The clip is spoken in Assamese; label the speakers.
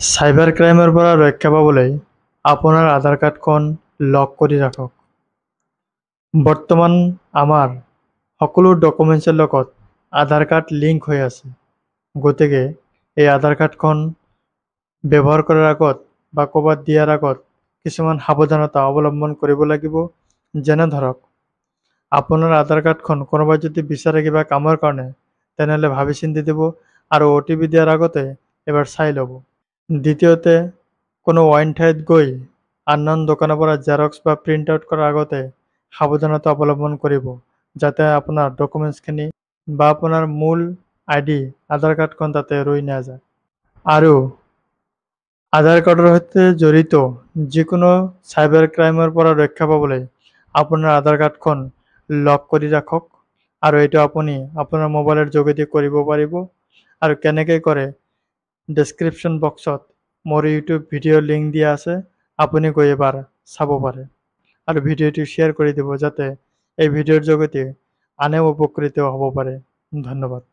Speaker 1: চাইবাৰ ক্ৰাইমৰ পৰা ৰক্ষা পাবলৈ আপোনাৰ আধাৰ কাৰ্ডখন লক কৰি ৰাখক। বৰ্তমান আমাৰ সকলো ডকুমেণ্টছৰ লগত আধাৰ কাৰ্ড লিংক হৈ আছে। গতিকে এই আধাৰ কাৰ্ডখন ব্যৱহাৰ কৰাৰ আগত বা ক'ৰবাত দিয়াৰ আগত কিছুমান সাৱধানতা অৱলম্বন কৰিব লাগিব। যেনে ধৰক, আপোনাৰ আধাৰ কাৰ্ডখন কোনোবাই যদি বিচাৰে কিবা কামৰ কাৰণে, তেনেহ'লে ভাবি চিন্তি দিব আৰু OTP দিয়াৰ আগতে এবাৰ চাই ল'ব। দ্বিতীয়তে, কোনো অইন ঠাইত গৈ আনন'ন দোকানৰ পৰা জেৰক্স বা প্ৰিণ্ট আউট কৰাৰ আগতে সাৱধানতা অৱলম্বন কৰিব, যাতে আপোনাৰ ডকুমেণ্টছখিনি বা আপোনাৰ মূল ID আধাৰ কাৰ্ডখন তাতে ৰৈ নাযায়। আৰু আধাৰ কাৰ্ডৰ সৈতে জড়িত যিকোনো চাইবাৰ ক্ৰাইমৰ পৰা ৰক্ষা পাবলৈ আপোনাৰ আধাৰ কাৰ্ডখন লক কৰি ৰাখক। আৰু এইটো আপুনি আপোনাৰ মোবাইলৰ যোগেদি কৰিব পাৰিব। আৰু কেনেকৈ কৰে, ডেছক্ৰিপশ্যন বক্সত মোৰ ইউটিউব ভিডিঅ' লিংক দিয়া আছে, আপুনি গৈ এবাৰ চাব পাৰে। আৰু ভিডিঅ'টো শ্বেয়াৰ কৰি দিব, যাতে এই ভিডিঅ'ৰ যোগেদি আনেও উপকৃত হ'ব পাৰে। ধন্যবাদ।